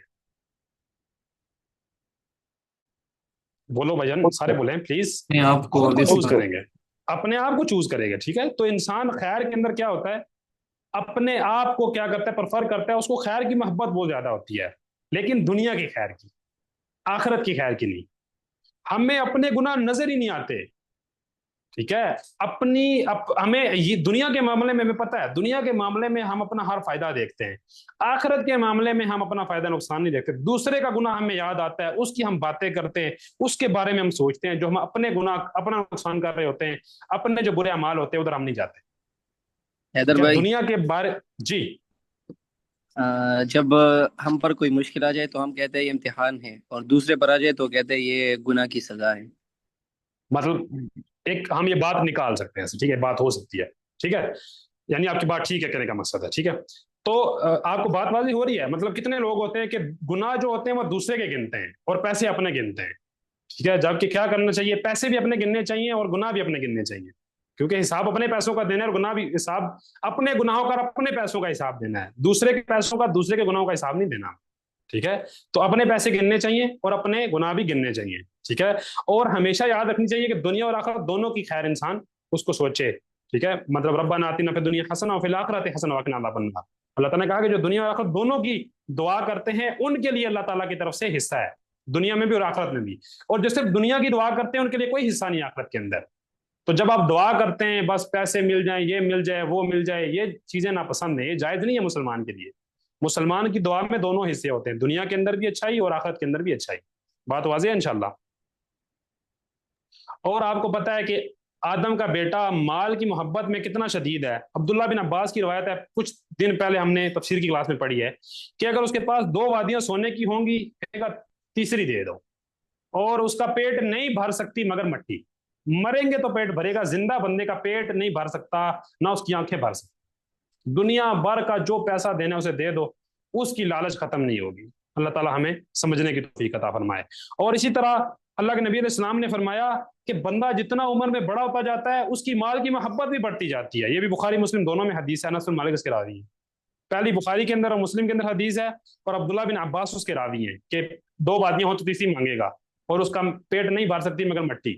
بولو بھجن، سارے بولیں پلیز، میں آپ کو خود کو چوز کریں گے؟ اپنے آپ کو چوز کرے گا. ٹھیک ہے, تو انسان خیر کے اندر کیا ہوتا ہے, اپنے آپ کو کیا کرتا ہے, پرفر کرتا ہے, اس کو خیر کی محبت بہت زیادہ ہوتی ہے, لیکن دنیا کی خیر کی, آخرت کی خیر کی نہیں. ہمیں اپنے گناہ نظر ہی نہیں آتے. ٹھیک ہے, ہمیں یہ دنیا کے معاملے میں ہمیں پتہ ہے, دنیا کے معاملے میں ہم اپنا ہر فائدہ دیکھتے ہیں, آخرت کے معاملے میں ہم اپنا فائدہ نقصان نہیں دیکھتے. دوسرے کا گناہ ہمیں یاد آتا ہے, اس کی ہم باتیں کرتے ہیں, اس کے بارے میں ہم سوچتے ہیں. جو ہم اپنے گناہ اپنا نقصان کر رہے ہوتے ہیں, اپنے جو برے اعمال ہوتے ہیں ادھر ہم نہیں جاتے. حیدر کیا بھائی، دنیا کے بارے جی جب ہم پر کوئی مشکل آ جائے تو ہم کہتے ہیں یہ امتحان ہے، اور دوسرے پر آ جائے تو کہتے ہیں یہ گناہ کی سزا ہے. مطلب ایک ہم یہ بات نکال سکتے ہیں, ٹھیک ہے, بات ہو سکتی ہے. ٹھیک ہے, یعنی آپ کی بات ٹھیک ہے کہنے کا مقصد ہے. ٹھیک ہے, تو آپ کو بات واضح ہو رہی ہے. مطلب کتنے لوگ ہوتے ہیں کہ گناہ جو ہوتے ہیں وہ دوسرے کے گنتے ہیں اور پیسے اپنے گنتے ہیں. ٹھیک ہے, جبکہ کیا کرنا چاہیے, پیسے بھی اپنے گننے چاہیے اور گناہ بھی اپنے گننے چاہیے, کیونکہ حساب اپنے پیسوں کا دینا ہے اور گناہ بھی حساب اپنے گناہوں کا اپنے پیسوں کا حساب دینا ہے. دوسرے کے پیسوں کا دوسرے کے گناہوں کا حساب نہیں دینا. ٹھیک ہے, تو اپنے پیسے گننے چاہیے اور اپنے گناہ بھی گننے چاہیے. ٹھیک ہے, اور ہمیشہ یاد رکھنی چاہیے کہ دنیا اور آخرت دونوں کی خیر انسان اس کو سوچے. ٹھیک ہے, مطلب ربنا آتنا فی الدنیا حسنہ وفی الآخرۃ حسنہ وقنا عذاب النار. اللہ تعالیٰ نے کہا کہ جو دنیا اور آخرت دونوں کی دعا کرتے ہیں ان کے لیے اللہ تعالیٰ کی طرف سے حصہ ہے, دنیا میں بھی اور آخرت میں بھی. اور جو صرف دنیا کی دعا کرتے ہیں ان کے لیے کوئی حصہ نہیں آخرت کے اندر. تو جب آپ دعا کرتے ہیں بس پیسے مل جائیں, یہ مل جائے, وہ مل جائے, یہ چیزیں ناپسند ہیں, یہ جائز نہیں ہے مسلمان کے لیے. مسلمان کی دعا میں دونوں حصے ہوتے ہیں, دنیا کے اندر بھی اچھائی اور آخرت کے اندر بھی اچھائی. بات واضح ہے انشاءاللہ. اور آپ کو پتہ ہے کہ آدم کا بیٹا مال کی محبت میں کتنا شدید ہے. عبداللہ بن عباس کی روایت ہے, کچھ دن پہلے ہم نے تفسیر کی کلاس میں پڑھی ہے, کہ اگر اس کے پاس 2 وادیاں سونے کی ہوں گی, کہے گا تیسری دے دو. اور اس کا پیٹ نہیں بھر سکتی مگر مٹی. مریں گے تو پیٹ بھرے گا, زندہ بندے کا پیٹ نہیں بھر سکتا, نہ اس کی آنکھیں بھر سکتی. دنیا بھر کا جو پیسہ دینا اسے دے دو, اس کی لالچ ختم نہیں ہوگی. اللہ تعالی ہمیں سمجھنے کی توفیق عطا فرمائے. اور اسی طرح اللہ کے نبی علیہ السلام نے فرمایا کہ بندہ جتنا عمر میں بڑا ہوتا جاتا ہے اس کی مال کی محبت بھی بڑھتی جاتی ہے. یہ بھی بخاری مسلم دونوں میں حدیث ہے, انس بن مالک اس کے راوی ہیں. پہلی بخاری کے اندر اور مسلم کے اندر حدیث ہے, اور عبداللہ بن عباس اس کے راوی ہیں کہ 2 وادیاں ہوں تو تیسری مانگے گا, اور اس کا پیٹ نہیں بھر سکتی مگر مٹی.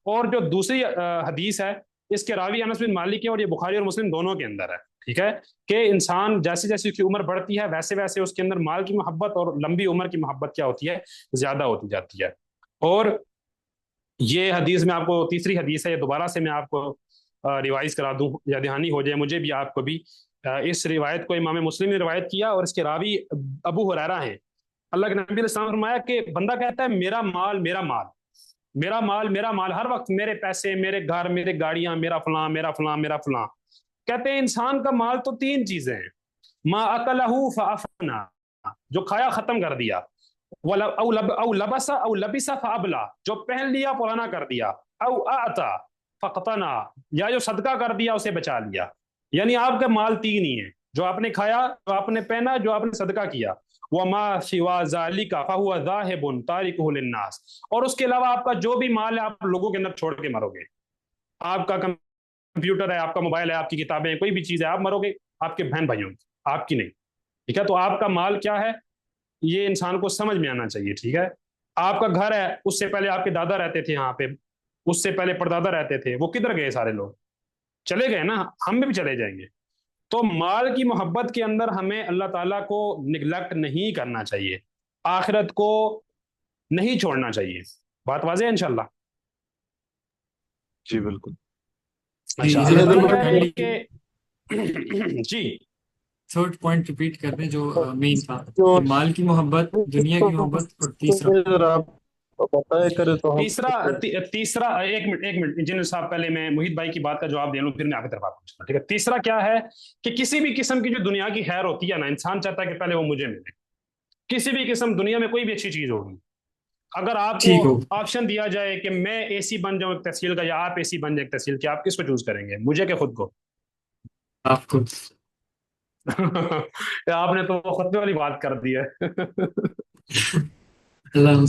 اور جو دوسری حدیث ہے اس کے راوی انس بن مالک ہے, اور یہ بخاری اور مسلم دونوں کے اندر ہے. ٹھیک ہے, کہ انسان جیسے جیسے اس کی عمر بڑھتی ہے ویسے ویسے اس کے اندر مال کی محبت اور لمبی عمر کی محبت کیا ہوتی ہے, زیادہ ہوتی جاتی ہے. اور یہ حدیث میں آپ کو تیسری حدیث ہے, یہ دوبارہ سے میں آپ کو ریوائز کرا دوں یا دہانی ہو جائے مجھے بھی آپ کو بھی. اس روایت کو امام مسلم نے روایت کیا اور اس کے راوی ابو ہریرہ ہیں. اللہ کے نبی علیہ السلام نے فرمایا کہ بندہ کہتا ہے میرا مال میرا مال میرا مال میرا مال, ہر وقت میرے پیسے, میرے گھر, میرے گاڑیاں, میرا فلاں میرا فلاں میرا فلاں. کہتے ہیں انسان کا مال تو 3 چیزیں ہیں, ما اکلہ فافنا, جو کھایا ختم کر دیا, او لبس او لبس فابلا, جو پہن لیا پرانا کر دیا, او اعطا فقتنا, یا جو صدقہ کر دیا اسے بچا لیا. یعنی آپ کا مال 3 ہی ہیں, جو آپ نے کھایا, جو آپ نے پہنا, جو آپ نے صدقہ کیا. وما سوا ذالک فهو ذاهب تارکہ للناس, اور اس کے علاوہ آپ کا جو بھی مال ہے آپ لوگوں کے اندر چھوڑ کے مرو گے. آپ کا کمپیوٹر ہے, آپ کا موبائل ہے, آپ کی کتابیں ہیں, کوئی بھی چیز ہے, آپ مرو گے, آپ کے بہن بھائیوں کی, آپ کی نہیں. ٹھیک ہے, تو آپ کا مال کیا ہے یہ انسان کو سمجھ میں آنا چاہیے. ٹھیک ہے, آپ کا گھر ہے, اس سے پہلے آپ کے دادا رہتے تھے یہاں پہ, اس سے پہلے پردادا رہتے تھے, وہ کدھر گئے سارے لوگ, چلے گئے نا, ہم بھی چلے جائیں گے. تو مال کی محبت کے اندر ہمیں اللہ تعالیٰ کو نگلیکٹ نہیں کرنا چاہیے, آخرت کو نہیں چھوڑنا چاہیے. بات واضح ہے انشاءاللہ. جی بالکل. اچھا, ادھر اللہ ادھر تعالیٰ kindly کہ جی تھرڈ پوائنٹ ریپیٹ کر دیں جو مین تھا, جو کہ مال کی محبت, دنیا کی محبت, اور تیسرا اگر آپ بتائے کرے تو ہم تیسرا ایک منٹ انجینئر صاحب, پہلے میں محیط بھائی کی بات کا جواب دے لوں پھر میں آپ کی طرف آتا ہوں. ٹھیک ہے, تیسرا کیا ہے کہ کسی بھی قسم کی جو دنیا کی خیر ہوتی ہے نا, انسان چاہتا ہے کہ پہلے وہ مجھے ملے. کسی بھی قسم دنیا میں کوئی بھی اچھی چیز ہوگی, اگر آپ ٹھیک ہو, کو آپشن دیا جائے کہ میں اے سی بن جاؤں ایک تحصیل کا یا آپ اے سی بن جائیں ایک تحصیل کی, آپ کس کو چوز کریں گے, مجھے کہ خود کو؟ آپ کو. آپ نے تو خطبے والی بات کر دی ہے. اللہ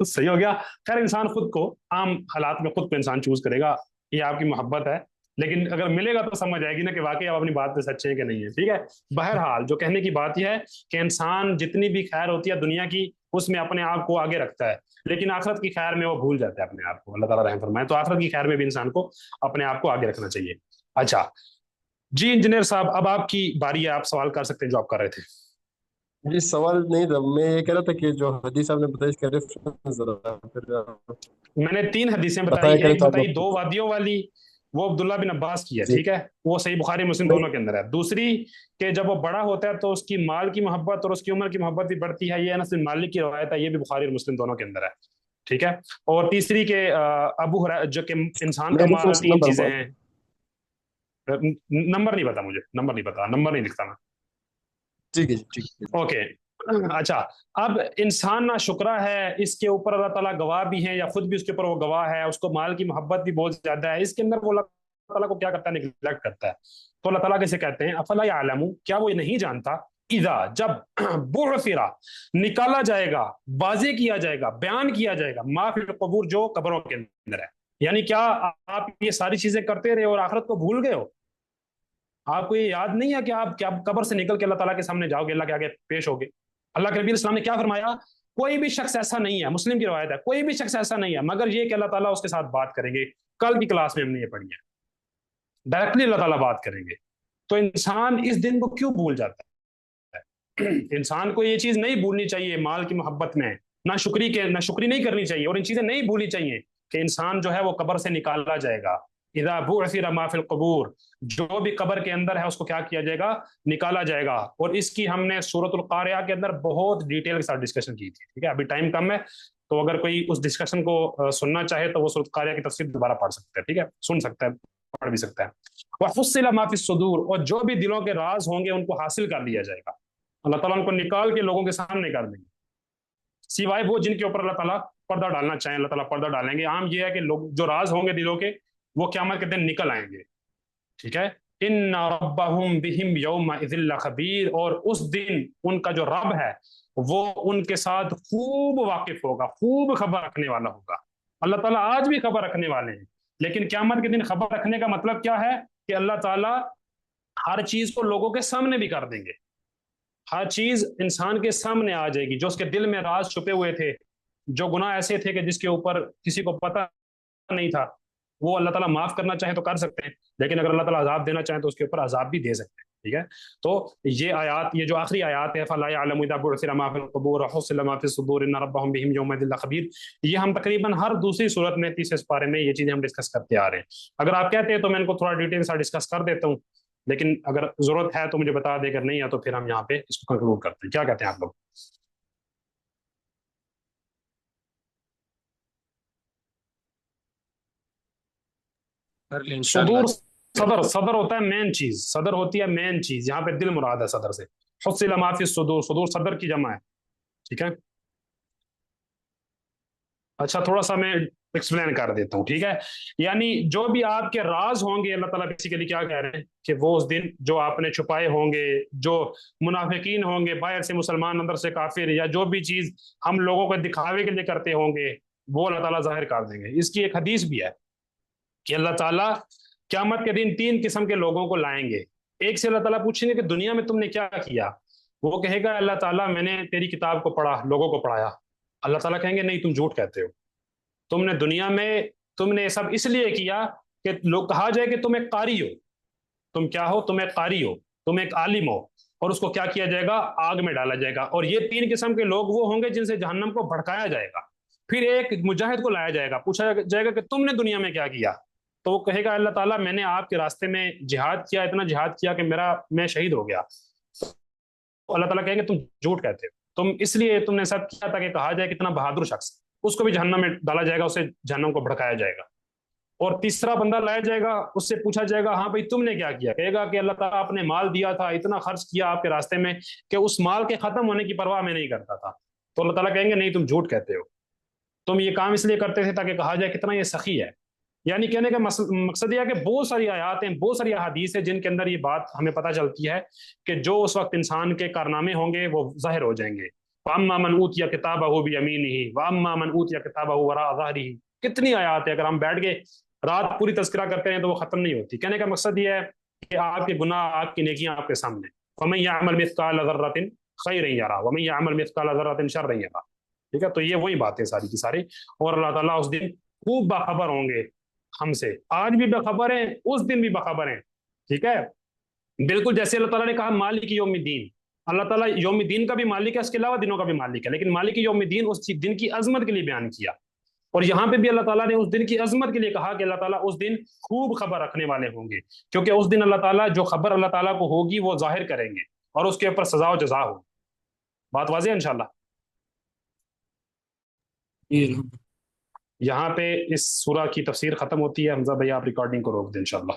صحیح ہو گیا. خیر انسان خود کو عام حالات میں خود کو انسان چوز کرے گا, یہ آپ کی محبت ہے, لیکن اگر ملے گا تو سمجھ آئے گی نا کہ واقعی آپ اپنی بات پہ سچے ہیں کہ نہیں ہے. ٹھیک ہے. بہرحال جو کہنے کی بات یہ ہے کہ انسان جتنی بھی خیر ہوتی ہے دنیا کی اس میں اپنے آپ کو آگے رکھتا ہے، لیکن آخرت کی خیر میں وہ بھول جاتا ہے اپنے آپ کو. اللہ تعالیٰ رحم فرمائے. تو آخرت کی خیر میں بھی انسان کو اپنے آپ کو آگے رکھنا چاہیے. اچھا جی انجینئر صاحب، اب آپ کی باری ہے، آپ سوال کر سکتے ہیں جو آپ کر رہے تھے. جی سوال نہیں تھا، میں یہ کہہ رہا تھا کہ جو حدیث آپ نے بتائی اس کا ریفرنس ذرا پھر میں نے 3 حدیثیں بتایا بتائی، کریں ایک تو بتائی 2 وادیوں والی، وہ عبداللہ بن عباس کی ہے. جی ٹھیک ہے، وہ صحیح بخاری مسلم نہیں دونوں کے اندر ہے. دوسری کہ جب وہ بڑا ہوتا ہے تو اس کی مال کی محبت اور اس کی عمر کی محبت بھی بڑھتی ہے، یہ انس بن مالک کی روایت ہے، یہ بھی بخاری اور مسلم دونوں کے اندر ہے. ٹھیک ہے. اور تیسری کہ ابو ہریرہ جو کہ انسان کا میں مال ریفرنس 3 نمبر چیزیں ہیں. نمبر نہیں پتا مجھے، نمبر نہیں پتا، نمبر نہیں لکھتا میں. ٹھیک ہے جی ٹھیک ہے. اوکے. اچھا اب انسان نہ شکرا ہے، اس کے اوپر اللہ تعالیٰ گواہ بھی ہیں یا خود بھی اس کے اوپر وہ گواہ ہے، اس کو مال کی محبت بھی بہت زیادہ ہے، اس کے اندر وہ اللہ تعالیٰ کو کیا کرتا ہے، نیگلیکٹ کرتا ہے. تو اللہ تعالیٰ کیسے کہتے ہیں افلا یعلم، کیا وہ نہیں جانتا، اذا جب بعثر نکالا جائے گا، واضح کیا جائے گا، بیان کیا جائے گا، ما فی القبور جو قبروں کے اندر ہے. یعنی کیا آپ یہ ساری چیزیں کرتے رہے اور آخرت کو بھول گئے ہو؟ آپ کو یہ یاد نہیں ہے کہ آپ کیا قبر سے نکل کے اللہ تعالیٰ کے سامنے جاؤ گے، اللہ کے آگے پیش ہوگے؟ اللہ کے نبی علیہ السلام نے کیا فرمایا؟ کوئی بھی شخص ایسا نہیں ہے، مسلم کی روایت ہے، کوئی بھی شخص ایسا نہیں ہے مگر یہ کہ اللہ تعالیٰ اس کے ساتھ بات کریں گے. کل کی کلاس میں ہم نے یہ پڑھی ہے، ڈائریکٹلی اللہ تعالیٰ بات کریں گے. تو انسان اس دن کو کیوں بھول جاتا ہے؟ انسان کو یہ چیز نہیں بھولنی چاہیے مال کی محبت میں، نہ شکری نہیں کرنی چاہیے، اور ان چیزیں نہیں بھولنی چاہیے کہ انسان جو ہے وہ قبر سے نکالا جائے گا. اذا بعثر ما فی القبور، جو بھی قبر کے اندر ہے اس کو کیا کیا جائے گا، نکالا جائے گا. اور اس کی ہم نے سورۃ القاریہ کے اندر بہت ڈیٹیل کے ساتھ ڈسکشن کی تھی. ٹھیک ہے، ابھی ٹائم کم ہے تو اگر کوئی اس ڈسکشن کو سننا چاہے تو وہ سورۃ القاریہ کی تفسیر دوبارہ پڑھ سکتا ہے. ٹھیک ہے، سن سکتا ہے، پڑھ بھی سکتا ہے. وحصل ما فی الصدور، اور جو بھی دلوں کے راز ہوں گے ان کو حاصل کر لیا جائے گا. اللہ تعالیٰ ان کو نکال کے لوگوں کے سامنے کر دیں گے، سوائے وہ جن کے اوپر اللہ تعالیٰ پردہ ڈالنا چاہیں اللہ تعالیٰ پردہ ڈالیں گے. عام یہ ہے کہ لوگ جو راز ہوں گے دلوں کے وہ قیامت کے دن نکل آئیں گے. ٹھیک ہے. ان ربہم بہم یومئذ لخبیر، اور اس دن ان کا جو رب ہے وہ ان کے ساتھ خوب واقف ہوگا، خوب خبر رکھنے والا ہوگا. اللہ تعالیٰ آج بھی خبر رکھنے والے ہیں، لیکن قیامت کے دن خبر رکھنے کا مطلب کیا ہے کہ اللہ تعالیٰ ہر چیز کو لوگوں کے سامنے بھی کر دیں گے. ہر چیز انسان کے سامنے آ جائے گی، جو اس کے دل میں راز چھپے ہوئے تھے، جو گناہ ایسے تھے کہ جس کے اوپر کسی کو پتہ نہیں تھا، وہ اللہ تعالیٰ معاف کرنا چاہے تو کر سکتے ہیں، لیکن اگر اللہ تعالیٰ عذاب دینا چاہے تو اس کے اوپر عذاب بھی دے سکتے ہیں. ٹھیک ہے. تو یہ آیات، یہ جو آخری آیات ہے فَلَا يَعْلَمُ إِذَا بُعْثِرَ مَا فِي الْقُبُورِ وَحُصِّلَ مَا فِي الصُّدُورِ إِنَّ رَبَّهُمْ بِهِمْ يَوْمَئِذٍ لَخَبِيرٌ، یہ ہم تقریباً ہر دوسری صورت میں تیسرے سپارے میں یہ چیزیں ہم ڈسکس کرتے آ رہے ہیں. اگر آپ کہتے ہیں تو میں ان کو تھوڑا ڈیٹیل سے ڈسکس کر دیتا ہوں، لیکن اگر ضرورت ہے تو مجھے بتا دے، اگر نہیں ہے تو پھر ہم یہاں پہ اس کو کنکلوڈ کرتے ہیں. کیا کہتے ہیں آپ لوگ؟ صدور، صدر ہوتا ہے مین چیز، صدر ہوتی ہے مین چیز، یہاں پہ دل مراد ہے صدر سے. حصل ما فی الصدور، صدور صدر کی جمع ہے. ٹھیک ہے. اچھا تھوڑا سا میں ایکسپلین کر دیتا ہوں. ٹھیک ہے. یعنی جو بھی آپ کے راز ہوں گے، اللہ تعالیٰ بیسیکلی کیا کہہ رہے ہیں کہ وہ اس دن جو آپ نے چھپائے ہوں گے، جو منافقین ہوں گے، باہر سے مسلمان اندر سے کافر، یا جو بھی چیز ہم لوگوں کو دکھاوے کے لیے کرتے ہوں گے وہ اللہ تعالیٰ ظاہر کر دیں گے. اس کی ایک حدیث بھی ہے کہ اللہ تعالیٰ قیامت کے دن 3 قسم کے لوگوں کو لائیں گے. ایک سے اللہ تعالیٰ پوچھیں گے کہ دنیا میں تم نے کیا کیا، وہ کہے گا اللہ تعالیٰ میں نے تیری کتاب کو پڑھا، لوگوں کو پڑھایا. اللہ تعالیٰ کہیں گے نہیں تم جھوٹ کہتے ہو، تم نے دنیا میں تم نے سب اس لیے کیا کہ لوگ کہا جائے کہ تم ایک قاری ہو. تم کیا ہو؟ تم ایک قاری ہو، تم ایک عالم ہو، اور اس کو کیا کیا جائے گا؟ آگ میں ڈالا جائے گا. اور یہ 3 قسم کے لوگ وہ ہوں گے جن سے جہنم کو بھڑکایا جائے گا. پھر ایک مجاہد کو لایا جائے گا، پوچھا جائے گا کہ تم نے دنیا میں کیا کیا، تو وہ کہے گا اللہ تعالیٰ میں نے آپ کے راستے میں جہاد کیا، اتنا جہاد کیا کہ میں شہید ہو گیا. تو اللہ تعالیٰ کہیں گے تم جھوٹ کہتے ہو، تم اس لیے تم نے سب کیا تھا کہ کہا جائے کتنا بہادر شخص. اس کو بھی جہنم میں ڈالا جائے گا، اسے جہنم کو بھڑکایا جائے گا. اور تیسرا بندہ لایا جائے گا، اس سے پوچھا جائے گا ہاں بھائی تم نے کیا کیا، کہے گا کہ اللہ تعالیٰ آپ نے مال دیا تھا، اتنا خرچ کیا آپ کے راستے میں کہ اس مال کے ختم ہونے کی پرواہ میں نہیں کرتا تھا. تو اللہ تعالیٰ کہیں گے نہیں تم جھوٹ کہتے ہو، تم یہ کام اس لیے کرتے تھے تاکہ کہا جائے کتنا یہ سخی ہے. یعنی کہنے کا مقصد یہ ہے کہ بہت ساری آیات ہیں، بہت ساری احادیث ہیں جن کے اندر یہ بات ہمیں پتہ چلتی ہے کہ جو اس وقت انسان کے کارنامے ہوں گے وہ ظاہر ہو جائیں گے. وَأَمَّا مَنْ أُوتِيَ كِتَابَهُ بِيَمِينِهِ وَأَمَّا مَنْ أُوتِيَ كِتَابَهُ وَرَاءَ ظَهْرِهِ. کتنی آیات ہے، اگر ہم بیٹھ کے رات پوری تذکرہ کرتے ہیں تو وہ ختم نہیں ہوتی. کہنے کا مقصد یہ ہے کہ آپ کے گناہ، آپ کی نیکیاں آپ کے سامنے. وَمَن يَعْمَلْ مِثْقَالَ ذَرَّةٍ خَيْرًا يَرَهُ وَمَن يَعْمَلْ مِثْقَالَ ذَرَّةٍ شَرًّا يَرَهُ. ٹھیک ہے، تو یہ وہی باتیں ساری کی ساری. اور اللہ تعالیٰ اس دن خوب باخبر ہوں گے ہم سے. آج بھی باخبر ہیں، اس دن بھی باخبر ہیں. ٹھیک ہے، بالکل جیسے اللہ تعالیٰ نے کہا مالک یوم الدین. اللہ تعالیٰ یوم الدین کا بھی مالک ہے، اس کے علاوہ دنوں کا بھی مالک ہے، لیکن مالک یوم الدین اس دن کی عظمت کے لیے بیان کیا. اور یہاں پہ بھی اللہ تعالیٰ نے اس دن کی عظمت کے لیے کہا کہ اللہ تعالیٰ اس دن خوب خبر رکھنے والے ہوں گے، کیونکہ اس دن اللہ تعالیٰ جو خبر اللہ تعالیٰ کو ہوگی وہ ظاہر کریں گے اور اس کے اوپر سزا و جزا ہوگی. بات واضح ہے انشاءاللہ. یہ یہاں پہ اس سورہ کی تفسیر ختم ہوتی ہے. حمزہ بھائی آپ ریکارڈنگ کو روک دیں انشاءاللہ.